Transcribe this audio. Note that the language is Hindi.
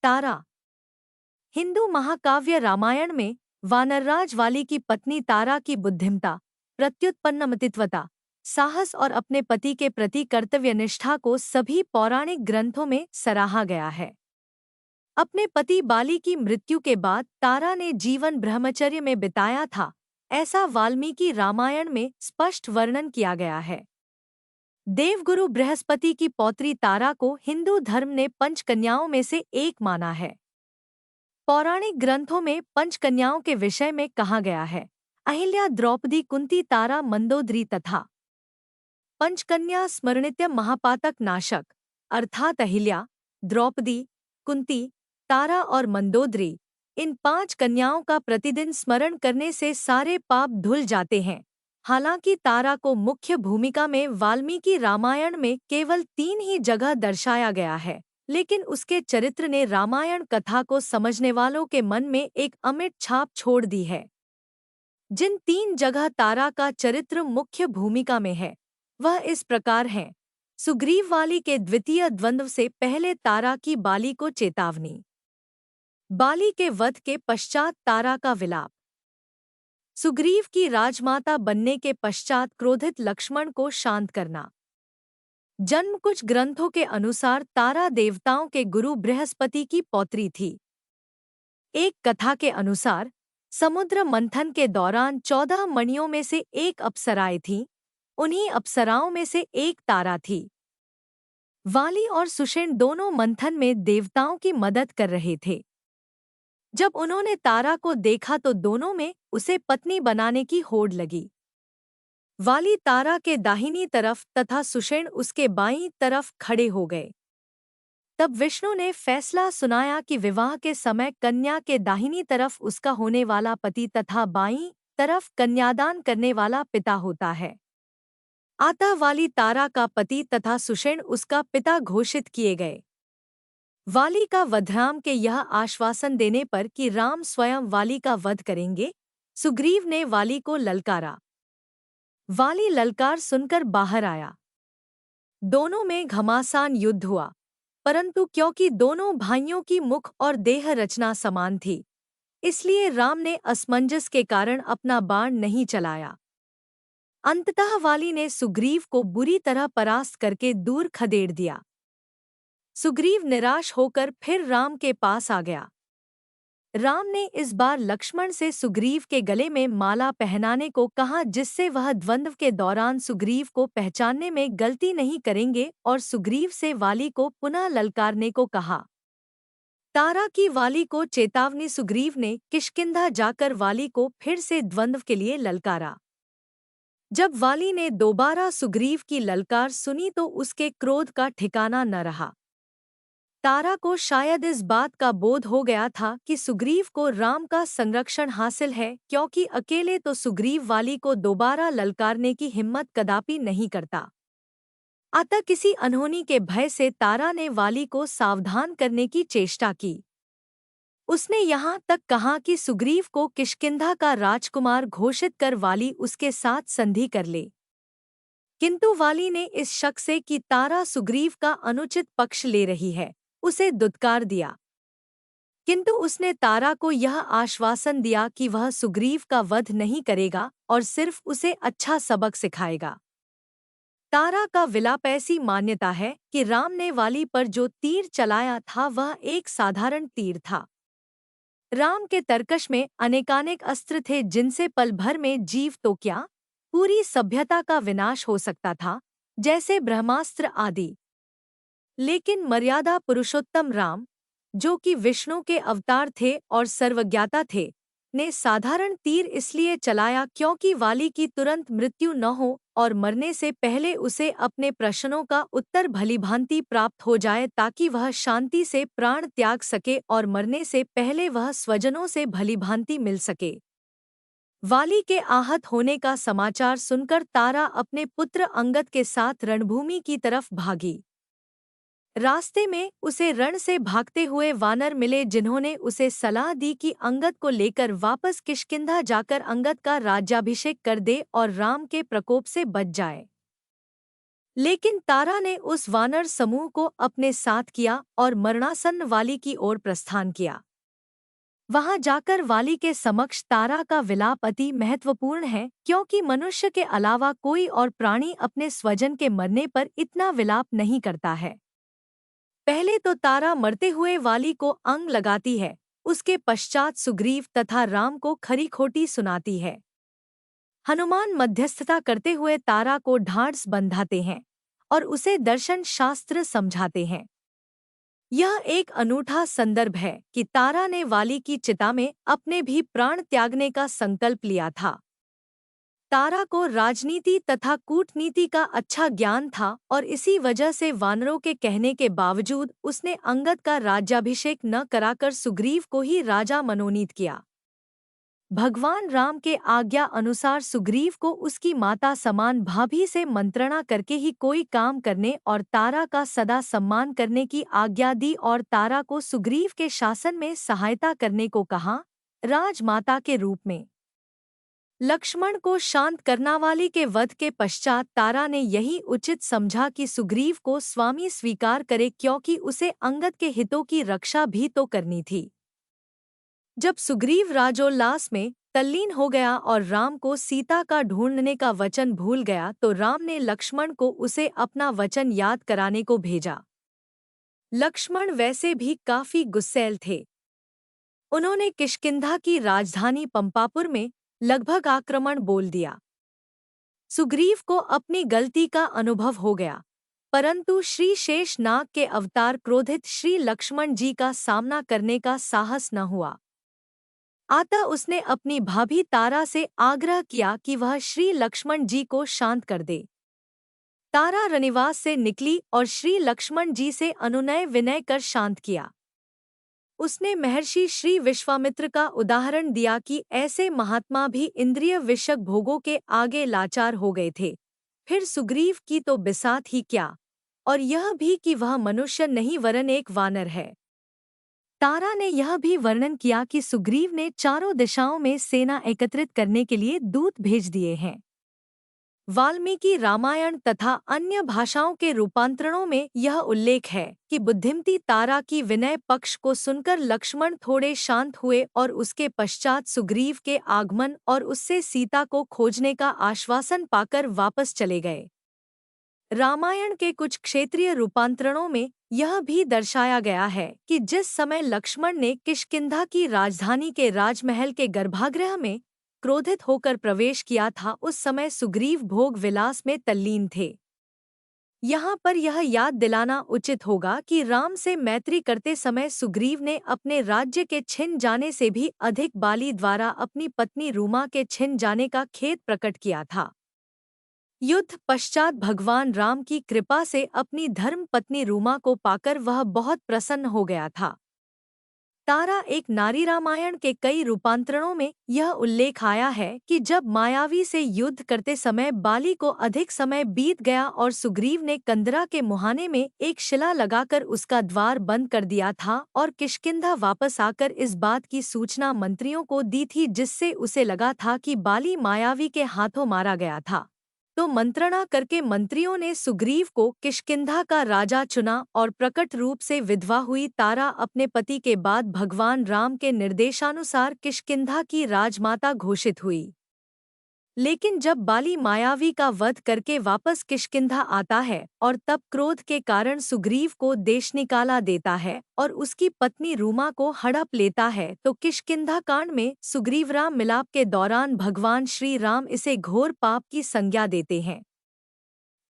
तारा। हिंदू महाकाव्य रामायण में वानरराज वाली की पत्नी तारा की बुद्धिमता, प्रत्युत्पन्नमतित्वता, साहस और अपने पति के प्रति कर्तव्यनिष्ठा को सभी पौराणिक ग्रंथों में सराहा गया है। अपने पति बाली की मृत्यु के बाद तारा ने जीवन ब्रह्मचर्य में बिताया था, ऐसा वाल्मीकि रामायण में स्पष्ट वर्णन किया गया है। देवगुरु बृहस्पति की पौत्री तारा को हिंदू धर्म ने पंचकन्याओं में से एक माना है। पौराणिक ग्रंथों में पंचकन्याओं के विषय में कहा गया है: अहिल्या, द्रौपदी, कुंती, तारा, मंदोदरी तथा पंचकन्या स्मरणित्य महापातक नाशक, अर्थात अहिल्या, द्रौपदी, कुंती, तारा और मंदोदरी, इन 5 कन्याओं का प्रतिदिन स्मरण करने से सारे पाप धुल जाते हैं। हालांकि तारा को मुख्य भूमिका में वाल्मीकि रामायण में केवल 3 ही जगह दर्शाया गया है, लेकिन उसके चरित्र ने रामायण कथा को समझने वालों के मन में एक अमिट छाप छोड़ दी है। जिन 3 जगह तारा का चरित्र मुख्य भूमिका में है, वह इस प्रकार हैं: सुग्रीव वाली के द्वितीय द्वंद्व से पहले तारा की बाली को चेतावनी, बाली के वध के पश्चात तारा का विलाप, सुग्रीव की राजमाता बनने के पश्चात क्रोधित लक्ष्मण को शांत करना। जन्म: कुछ ग्रंथों के अनुसार तारा देवताओं के गुरु बृहस्पति की पौत्री थी। एक कथा के अनुसार समुद्र मंथन के दौरान 14 मणियों में से एक अप्सराएं थीं। उन्हीं अप्सराओं में से एक तारा थी। वाली और सुषेण दोनों मंथन में देवताओं की मदद कर रहे थे। जब उन्होंने तारा को देखा तो दोनों में उसे पत्नी बनाने की होड़ लगी। वाली तारा के दाहिनी तरफ तथा सुषेण उसके बाईं तरफ खड़े हो गए। तब विष्णु ने फैसला सुनाया कि विवाह के समय कन्या के दाहिनी तरफ उसका होने वाला पति तथा बाईं तरफ कन्यादान करने वाला पिता होता है। अतः वाली तारा का पति तथा सुषेण उसका पिता घोषित किए गए। वाली का वध राम के यह आश्वासन देने पर कि राम स्वयं वाली का वध करेंगे, सुग्रीव ने वाली को ललकारा। वाली ललकार सुनकर बाहर आया। दोनों में घमासान युद्ध हुआ, परंतु क्योंकि दोनों भाइयों की मुख और देह रचना समान थी, इसलिए राम ने असमंजस के कारण अपना बाण नहीं चलाया। अंततः वाली ने सुग्रीव को बुरी तरह परास्त करके दूर खदेड़ दिया। सुग्रीव निराश होकर फिर राम के पास आ गया। राम ने इस बार लक्ष्मण से सुग्रीव के गले में माला पहनाने को कहा, जिससे वह द्वंद्व के दौरान सुग्रीव को पहचानने में गलती नहीं करेंगे, और सुग्रीव से वाली को पुनः ललकारने को कहा। तारा की वाली को चेतावनी। सुग्रीव ने किष्किंधा जाकर वाली को फिर से द्वंद्व के लिए ललकारा। जब वाली ने दोबारा सुग्रीव की ललकार सुनी तो उसके क्रोध का ठिकाना न रहा। तारा को शायद इस बात का बोध हो गया था कि सुग्रीव को राम का संरक्षण हासिल है, क्योंकि अकेले तो सुग्रीव वाली को दोबारा ललकारने की हिम्मत कदापि नहीं करता। अतः किसी अनहोनी के भय से तारा ने वाली को सावधान करने की चेष्टा की। उसने यहाँ तक कहा कि सुग्रीव को किष्किंधा का राजकुमार घोषित कर वाली उसके साथ संधि कर ले। किंतु वाली ने इस शक से कि तारा सुग्रीव का अनुचित पक्ष ले रही है, उसे दुत्कार दिया। किंतु उसने तारा को यह आश्वासन दिया कि वह सुग्रीव का वध नहीं करेगा और सिर्फ उसे अच्छा सबक सिखाएगा। तारा का विलाप। ऐसी मान्यता है कि राम ने वाली पर जो तीर चलाया था वह एक साधारण तीर था। राम के तरकश में अनेकानेक अस्त्र थे, जिनसे पल भर में जीव तो क्या, पूरी सभ्यता का विनाश हो सकता था, जैसे ब्रह्मास्त्र आदि। लेकिन मर्यादा पुरुषोत्तम राम, जो कि विष्णु के अवतार थे और सर्वज्ञाता थे, ने साधारण तीर इसलिए चलाया क्योंकि वाली की तुरंत मृत्यु न हो और मरने से पहले उसे अपने प्रश्नों का उत्तर भलीभांति प्राप्त हो जाए, ताकि वह शांति से प्राण त्याग सके और मरने से पहले वह स्वजनों से भलीभांति मिल सके। वाली के आहत होने का समाचार सुनकर तारा अपने पुत्र अंगद के साथ रणभूमि की तरफ भागी। रास्ते में उसे रण से भागते हुए वानर मिले, जिन्होंने उसे सलाह दी कि अंगद को लेकर वापस किष्किंधा जाकर अंगद का राज्याभिषेक कर दे और राम के प्रकोप से बच जाए। लेकिन तारा ने उस वानर समूह को अपने साथ किया और मरणासन्न वाली की ओर प्रस्थान किया। वहां जाकर वाली के समक्ष तारा का विलाप अति महत्वपूर्ण है, क्योंकि मनुष्य के अलावा कोई और प्राणी अपने स्वजन के मरने पर इतना विलाप नहीं करता है। पहले तो तारा मरते हुए वाली को अंग लगाती है, उसके पश्चात सुग्रीव तथा राम को खरी खोटी सुनाती है। हनुमान मध्यस्थता करते हुए तारा को ढांढस बंधाते हैं और उसे दर्शन शास्त्र समझाते हैं। यह एक अनूठा संदर्भ है कि तारा ने वाली की चिता में अपने भी प्राण त्यागने का संकल्प लिया था। तारा को राजनीति तथा कूटनीति का अच्छा ज्ञान था और इसी वजह से वानरों के कहने के बावजूद उसने अंगद का राज्याभिषेक न कराकर सुग्रीव को ही राजा मनोनीत किया। भगवान राम के आज्ञा अनुसार सुग्रीव को उसकी माता समान भाभी से मंत्रणा करके ही कोई काम करने और तारा का सदा सम्मान करने की आज्ञा दी और तारा को सुग्रीव के शासन में सहायता करने को कहा, राजमाता के रूप में। लक्ष्मण को शांत करना वाली के वध के पश्चात तारा ने यही उचित समझा कि सुग्रीव को स्वामी स्वीकार करे, क्योंकि उसे अंगद के हितों की रक्षा भी तो करनी थी। जब सुग्रीव राजोल्लास में तल्लीन हो गया और राम को सीता का ढूंढने का वचन भूल गया, तो राम ने लक्ष्मण को उसे अपना वचन याद कराने को भेजा। लक्ष्मण वैसे भी काफी गुस्सैल थे। उन्होंने किष्किंधा की राजधानी पंपापुर में लगभग आक्रमण बोल दिया। सुग्रीव को अपनी गलती का अनुभव हो गया, परंतु श्री शेषनाग के अवतार क्रोधित श्री लक्ष्मण जी का सामना करने का साहस न हुआ। अतः उसने अपनी भाभी तारा से आग्रह किया कि वह श्री लक्ष्मण जी को शांत कर दे। तारा रनिवास से निकली और श्री लक्ष्मण जी से अनुनय विनय कर शांत किया। उसने महर्षि श्री विश्वामित्र का उदाहरण दिया कि ऐसे महात्मा भी इंद्रिय विषयक भोगों के आगे लाचार हो गए थे। फिर सुग्रीव की तो बिसात ही क्या, और यह भी कि वह मनुष्य नहीं वरन एक वानर है। तारा ने यह भी वर्णन किया कि सुग्रीव ने चारों दिशाओं में सेना एकत्रित करने के लिए दूत भेज दिए हैं। वाल्मीकि रामायण तथा अन्य भाषाओं के रूपांतरणों में यह उल्लेख है कि बुद्धिमती तारा की विनय पक्ष को सुनकर लक्ष्मण थोड़े शांत हुए और उसके पश्चात सुग्रीव के आगमन और उससे सीता को खोजने का आश्वासन पाकर वापस चले गए। रामायण के कुछ क्षेत्रीय रूपांतरणों में यह भी दर्शाया गया है कि जिस समय लक्ष्मण ने किष्किंधा की राजधानी के राजमहल के गर्भागृह में क्रोधित होकर प्रवेश किया था, उस समय सुग्रीव भोग विलास में तल्लीन थे। यहाँ पर यह याद दिलाना उचित होगा कि राम से मैत्री करते समय सुग्रीव ने अपने राज्य के छिन जाने से भी अधिक बाली द्वारा अपनी पत्नी रूमा के छिन जाने का खेद प्रकट किया था। युद्ध पश्चात भगवान राम की कृपा से अपनी धर्म पत्नी रूमा को पाकर वह बहुत प्रसन्न हो गया था। तारा एक नारी रामायण के कई रूपांतरणों में यह उल्लेख आया है कि जब मायावी से युद्ध करते समय बाली को अधिक समय बीत गया और सुग्रीव ने कंदरा के मुहाने में एक शिला लगाकर उसका द्वार बंद कर दिया था और किष्किंधा वापस आकर इस बात की सूचना मंत्रियों को दी थी, जिससे उसे लगा था कि बाली मायावी के हाथों मारा गया था, तो मंत्रणा करके मंत्रियों ने सुग्रीव को किष्किंधा का राजा चुना और प्रकट रूप से विधवा हुई तारा अपने पति के बाद भगवान राम के निर्देशानुसार किष्किंधा की राजमाता घोषित हुई। लेकिन जब बाली मायावी का वध करके वापस किष्किंधा आता है और तब क्रोध के कारण सुग्रीव को देश निकाला देता है और उसकी पत्नी रूमा को हड़प लेता है, तो किष्किंधा कांड में सुग्रीव राम मिलाप के दौरान भगवान श्री राम इसे घोर पाप की संज्ञा देते हैं।